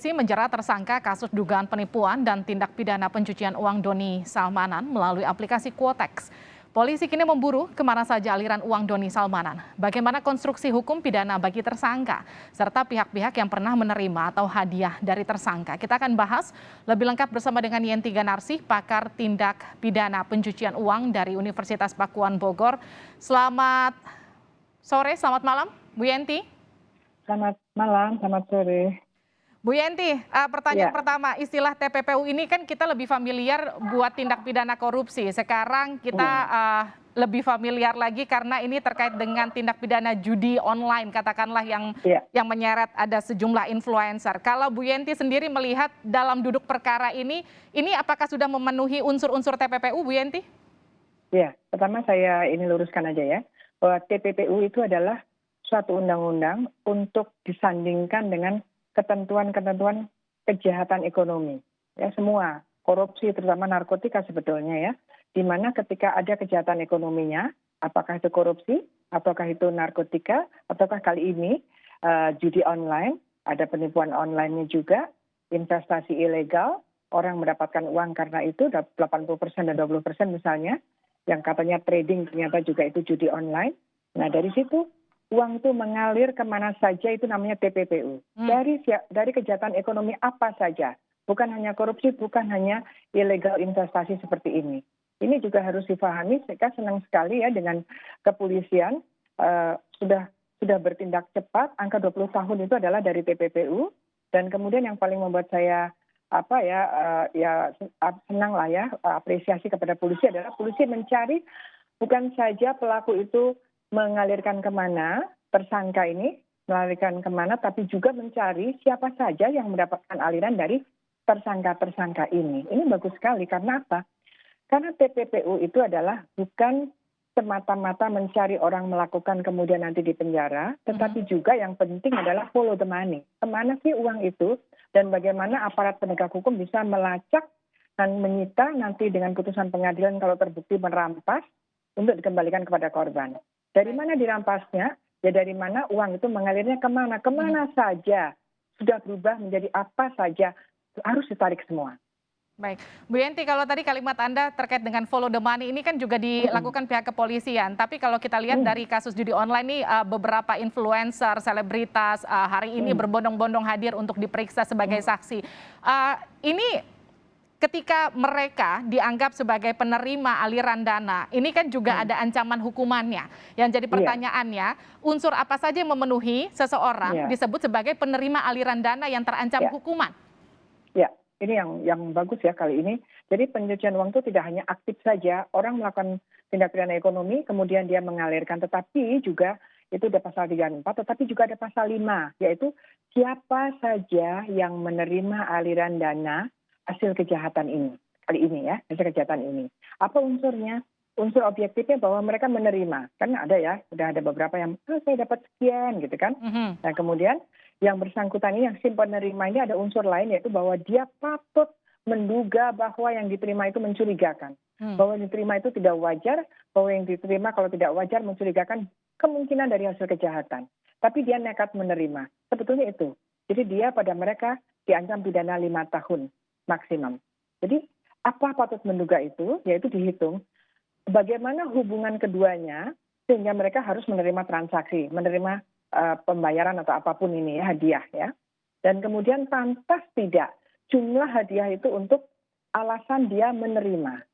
Polisi menjerat tersangka kasus dugaan penipuan dan tindak pidana pencucian uang Doni Salmanan melalui aplikasi Quotex. Polisi kini memburu kemana saja aliran uang Doni Salmanan, bagaimana konstruksi hukum pidana bagi tersangka, serta pihak-pihak yang pernah menerima atau hadiah dari tersangka. Kita akan bahas lebih lengkap bersama dengan Yenti Ganarsih, pakar tindak pidana pencucian uang dari Universitas Pakuan Bogor. Selamat sore, selamat malam, Bu Yenti. Selamat malam, selamat sore. Bu Yenti, pertanyaan Ya, pertama, istilah TPPU ini kan kita lebih familiar buat tindak pidana korupsi. Sekarang kita hmm, lebih familiar lagi karena ini terkait dengan tindak pidana judi online, katakanlah ya, yang menyeret ada sejumlah influencer. Kalau Bu Yenti sendiri melihat dalam duduk perkara ini apakah sudah memenuhi unsur-unsur TPPU, Bu Yenti? ya. Pertama saya ini luruskan aja ya, bahwa TPPU itu adalah suatu undang-undang untuk disandingkan dengan ketentuan-ketentuan kejahatan ekonomi. Ya, semua korupsi terutama narkotika sebetulnya ya, di mana ketika ada kejahatan ekonominya, apakah itu korupsi, apakah itu narkotika, ataukah kali ini judi online, ada penipuan online-nya juga, investasi ilegal, orang mendapatkan uang karena itu 80% dan 20% misalnya, yang katanya trading ternyata juga itu judi online. Nah dari situ uang itu mengalir kemana saja itu namanya TPPU. Dari kejahatan ekonomi apa saja, bukan hanya korupsi, bukan hanya ilegal investasi seperti ini. Ini juga harus difahami. Saya senang sekali ya dengan kepolisian sudah bertindak cepat. Angka 20 tahun itu adalah dari TPPU. Dan kemudian yang paling membuat saya senang lah ya, apresiasi kepada polisi adalah polisi mencari bukan saja pelaku itu mengalirkan kemana, tersangka ini mengalirkan kemana, tapi juga mencari siapa saja yang mendapatkan aliran dari tersangka-tersangka ini. Ini bagus sekali, karena apa? Karena TPPU itu adalah bukan semata-mata mencari orang melakukan kemudian nanti di penjara, tetapi juga yang penting adalah follow the money. Kemana sih uang itu, dan bagaimana aparat penegak hukum bisa melacak dan menyita nanti dengan putusan pengadilan kalau terbukti merampas untuk dikembalikan kepada korban. Dari mana dirampasnya? Ya dari mana uang itu mengalirnya kemana? Kemana saja? Sudah berubah menjadi apa saja? Harus ditarik semua. Baik, Bu Yenti, kalau tadi kalimat Anda terkait dengan follow the money ini kan juga Mm, dilakukan pihak kepolisian. Tapi kalau kita lihat mm, dari kasus judi online nih, beberapa influencer, selebritas hari ini mm, berbondong-bondong hadir untuk diperiksa sebagai mm. saksi. Ini ketika mereka dianggap sebagai penerima aliran dana, ini kan juga Mm. ada ancaman hukumannya. Yang jadi Iya, pertanyaannya, unsur apa saja yang memenuhi seseorang iya, disebut sebagai penerima aliran dana yang terancam iya. hukuman? Ya, ini yang bagus ya kali ini. Jadi pencucian uang itu tidak hanya aktif saja, orang melakukan tindak pidana ekonomi, kemudian dia mengalirkan, tetapi juga itu ada pasal 34, tetapi juga ada pasal 5, yaitu siapa saja yang menerima aliran dana hasil kejahatan ini. Kali ini ya, hasil kejahatan ini. Apa unsurnya? Unsur objektifnya bahwa mereka menerima. Kan ada ya, sudah ada beberapa yang, saya dapat sekian gitu kan. Mhm. Nah kemudian yang bersangkutan ini, yang si penerima ini ada unsur lain, yaitu bahwa dia patut menduga bahwa yang diterima itu mencurigakan. Hmm. Bahwa yang diterima itu tidak wajar, bahwa yang diterima kalau tidak wajar mencurigakan kemungkinan dari hasil kejahatan. Tapi dia nekat menerima. Sebetulnya itu. Jadi dia pada mereka diancam pidana 5 tahun maksimum. Jadi apa patut menduga itu, yaitu dihitung bagaimana hubungan keduanya sehingga mereka harus menerima transaksi, menerima pembayaran atau apapun ini ya, hadiah ya. Dan kemudian pantas tidak jumlah hadiah itu untuk alasan dia menerima.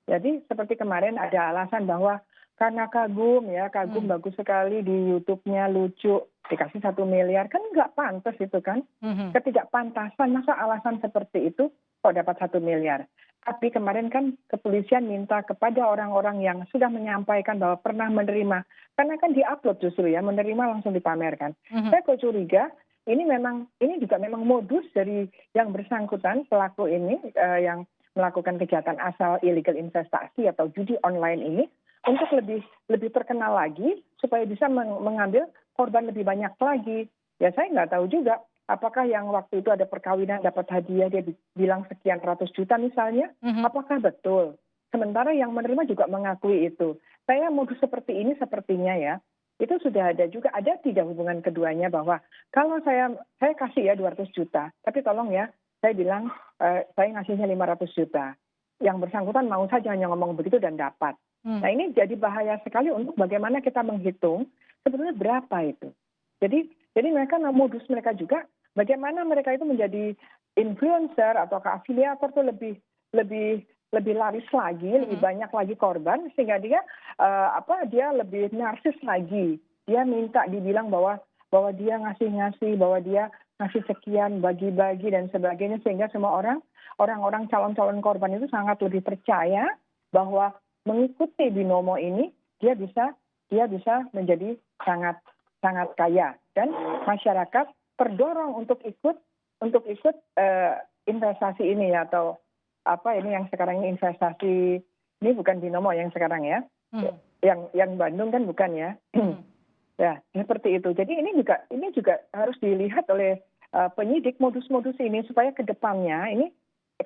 Jadi seperti kemarin ada alasan bahwa karena kagum ya, kagum bagus sekali di YouTube-nya, lucu, dikasih 1 miliar, kan nggak pantas itu kan. Mhm. Ketidakpantasan, masa alasan seperti itu kok dapat 1 miliar. Tapi kemarin kan kepolisian minta kepada orang-orang yang sudah menyampaikan bahwa pernah menerima, karena kan di-upload justru ya, menerima langsung dipamerkan. Mhm. Saya kok curiga, ini juga memang modus dari yang bersangkutan, pelaku ini yang melakukan kejahatan asal illegal investasi atau judi online ini, untuk lebih terkenal lagi supaya bisa mengambil korban lebih banyak lagi. Ya saya nggak tahu juga apakah yang waktu itu ada perkawinan dapat hadiah dia bilang sekian ratus juta misalnya, Mhm. apakah betul? Sementara yang menerima juga mengakui itu. Saya modus seperti ini sepertinya ya, itu sudah ada juga, ada tidak hubungan keduanya bahwa kalau saya kasih ya 200 juta, tapi tolong ya, saya bilang saya ngasihnya 500 juta. Yang bersangkutan mau saja hanya ngomong begitu dan dapat. Nah ini jadi bahaya sekali untuk bagaimana kita menghitung sebetulnya berapa itu. Jadi mereka modus mereka juga bagaimana mereka itu menjadi influencer atau afiliator itu lebih laris lagi, lebih banyak lagi korban sehingga dia dia lebih narsis lagi. Dia minta dibilang bahwa dia ngasih-ngasih, bahwa dia ngasih sekian, bagi-bagi dan sebagainya sehingga semua orang-orang calon-calon korban itu sangat lebih percaya bahwa mengikuti binomo ini dia bisa menjadi sangat sangat kaya dan masyarakat terdorong untuk ikut investasi ini atau ini yang sekarang ini investasi ini bukan binomo yang sekarang ya, yang Bandung kan bukan ya, ya seperti itu. Jadi ini juga harus dilihat oleh penyidik modus-modus ini supaya kedepannya ini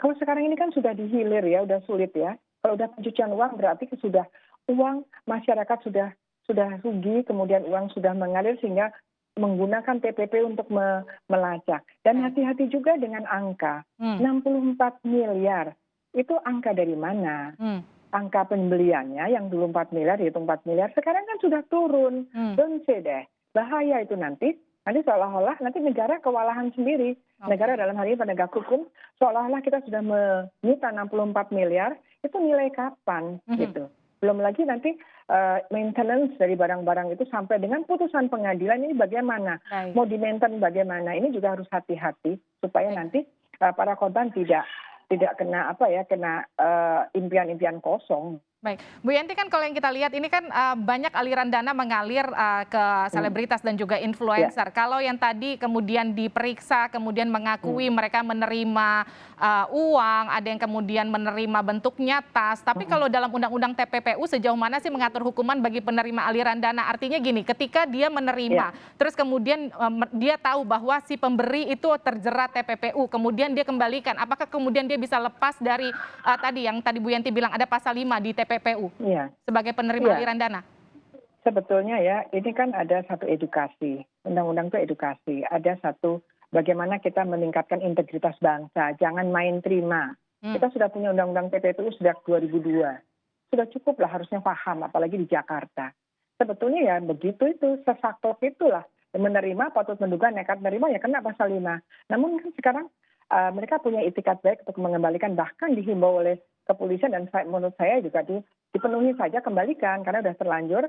kalau sekarang ini kan sudah dihilir ya, udah sulit ya. Kalau udah pencucian uang berarti sudah uang masyarakat sudah rugi, kemudian uang sudah mengalir sehingga menggunakan TPP untuk melacak. Dan hati-hati juga dengan angka 64 miliar. Itu angka dari mana? Angka pembeliannya yang dulu 4 miliar, dihitung 4 miliar, sekarang kan sudah turun. Don't say deh. Bahaya itu nanti seolah-olah nanti negara kewalahan sendiri. Negara dalam hal ini penegak hukum, seolah-olah kita sudah menyita 64 miliar, itu nilai kapan gitu. Belum lagi nanti maintenance dari barang-barang itu sampai dengan putusan pengadilan ini bagaimana, mau di-maintain bagaimana, ini juga harus hati-hati supaya nanti para korban tidak kena kena impian-impian kosong. Baik, Bu Yanti kan kalau yang kita lihat ini kan banyak aliran dana mengalir ke selebritas dan juga influencer. Kalau yang tadi kemudian diperiksa, kemudian mengakui mereka menerima uang, ada yang kemudian menerima bentuknya tas. Tapi kalau dalam Undang-Undang TPPU sejauh mana sih mengatur hukuman bagi penerima aliran dana? Artinya gini, ketika dia menerima, terus kemudian dia tahu bahwa si pemberi itu terjerat TPPU, kemudian dia kembalikan, apakah kemudian dia bisa lepas dari tadi Bu Yanti bilang ada pasal 5 di TPPU sebagai penerima aliran dana? Sebetulnya ya, ini kan ada satu edukasi. Undang-undang itu edukasi. Ada satu bagaimana kita meningkatkan integritas bangsa. Jangan main terima. Kita sudah punya undang-undang TPPU sejak 2002. Sudah cukup lah harusnya paham, apalagi di Jakarta. Sebetulnya ya begitu itu, sesaklek itulah. Menerima, patut menduga, nekat menerima ya kena pasal 5. Namun kan sekarang mereka punya itikat baik untuk mengembalikan, bahkan dihimbau oleh kepolisian dan menurut saya juga dipenuhi saja kembalikan karena sudah terlanjur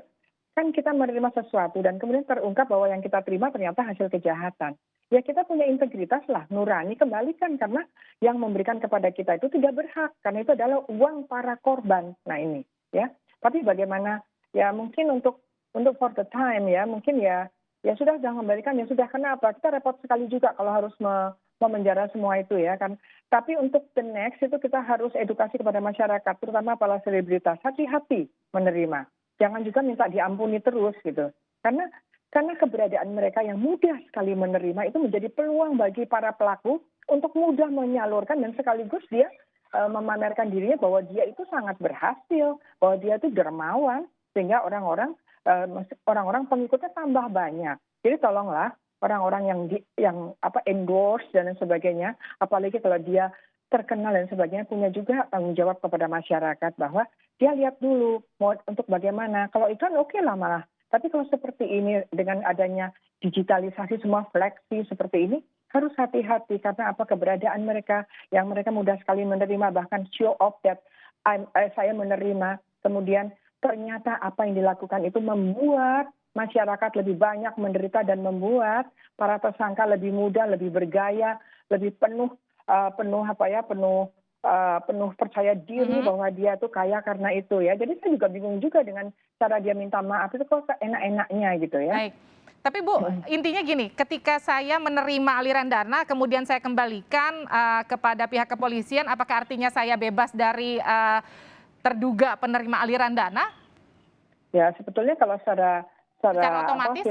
kan kita menerima sesuatu dan kemudian terungkap bahwa yang kita terima ternyata hasil kejahatan. Ya kita punya integritas lah, nurani, kembalikan karena yang memberikan kepada kita itu tidak berhak karena itu adalah uang para korban. Nah ini ya. Tapi bagaimana ya mungkin untuk for the time ya mungkin ya sudah kembalikan ya sudah, kenapa? Kita repot sekali juga kalau harus memenjara semua itu ya kan. Tapi untuk the next itu kita harus edukasi kepada masyarakat, terutama para selebritas, hati-hati menerima. Jangan juga minta diampuni terus gitu. Karena keberadaan mereka yang mudah sekali menerima itu menjadi peluang bagi para pelaku untuk mudah menyalurkan dan sekaligus dia memamerkan dirinya bahwa dia itu sangat berhasil, bahwa dia itu dermawan, sehingga orang-orang pengikutnya tambah banyak. Jadi tolonglah orang-orang yang endorse dan sebagainya, apalagi kalau dia terkenal dan sebagainya, punya juga tanggung jawab kepada masyarakat bahwa dia lihat dulu mau untuk bagaimana. Kalau itu kan oke lah malah. Tapi kalau seperti ini dengan adanya digitalisasi semua fleksi seperti ini harus hati-hati karena keberadaan mereka yang mereka mudah sekali menerima, bahkan show off that saya menerima, kemudian ternyata apa yang dilakukan itu membuat masyarakat lebih banyak menderita dan membuat para tersangka lebih mudah, lebih bergaya, lebih penuh percaya diri bahwa dia tuh kaya karena itu ya. Jadi saya juga bingung juga dengan cara dia minta maaf itu kok enak-enaknya gitu ya. Baik. Tapi Bu, intinya gini, ketika saya menerima aliran dana, kemudian saya kembalikan kepada pihak kepolisian, apakah artinya saya bebas dari terduga penerima aliran dana? Ya sebetulnya kalau secara otomatis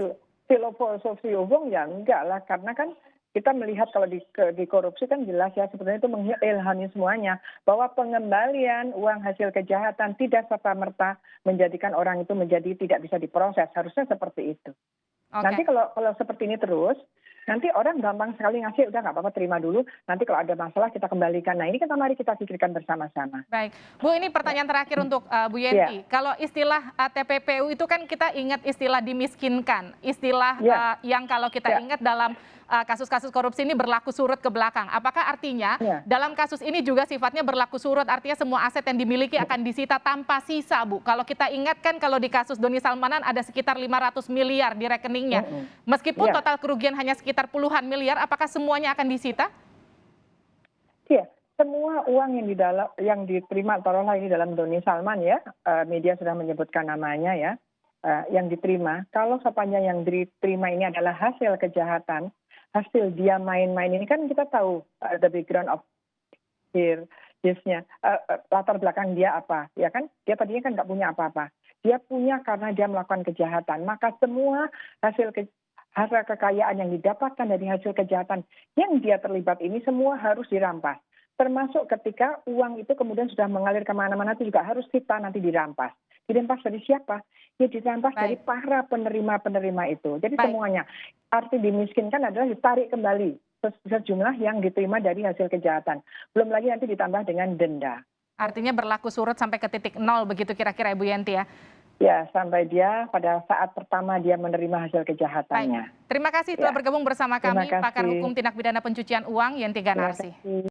filosofi hukum ya enggak lah, karena kan kita melihat kalau di korupsi kan jelas ya sebenarnya itu mengilhami semuanya bahwa pengembalian uang hasil kejahatan tidak serta-merta menjadikan orang itu menjadi tidak bisa diproses. Harusnya seperti itu. Nanti Oke. kalau seperti ini terus, nanti orang gampang sekali ngasih, udah nggak apa-apa terima dulu, nanti kalau ada masalah kita kembalikan. Nah ini kan mari kita pikirkan bersama-sama. Baik, Bu, ini pertanyaan terakhir untuk Bu Ya, Yenti. Kalau istilah TPPU itu kan kita ingat istilah dimiskinkan, istilah ya, yang kalau kita ya, ingat dalam kasus-kasus korupsi ini berlaku surut ke belakang. Apakah artinya ya. dalam kasus ini juga sifatnya berlaku surut, artinya semua aset yang dimiliki akan disita tanpa sisa, Bu? Kalau kita ingat kan kalau di kasus Doni Salmanan ada sekitar 500 miliar di rekeningnya. Meskipun Ya. total kerugian hanya sekitar puluhan miliar, apakah semuanya akan disita? Iya, semua uang yang diterima taruhlah ini dalam Doni Salman ya, media sudah menyebutkan namanya ya, yang diterima, kalau sepanjang yang diterima ini adalah hasil kejahatan, hasil dia main-main ini kan kita tahu the background of his-nya, latar belakang dia apa, ya kan? Dia tadinya kan nggak punya apa-apa. Dia punya karena dia melakukan kejahatan, maka semua harta kekayaan yang didapatkan dari hasil kejahatan yang dia terlibat ini semua harus dirampas. Termasuk ketika uang itu kemudian sudah mengalir kemana-mana itu juga harus kita nanti dirampas. Dirampas dari siapa? Ya dirampas dari para penerima-penerima itu. Jadi semuanya. Arti dimiskinkan adalah ditarik kembali sejumlah yang diterima dari hasil kejahatan. Belum lagi nanti ditambah dengan denda. Artinya berlaku surut sampai ke titik nol begitu kira-kira Ibu Yenti ya? Ya, sampai dia pada saat pertama dia menerima hasil kejahatannya. Terima kasih telah bergabung bersama kami, Terima kasih. pakar hukum tindak pidana pencucian uang Yenti Terima Ganarsi. kasih.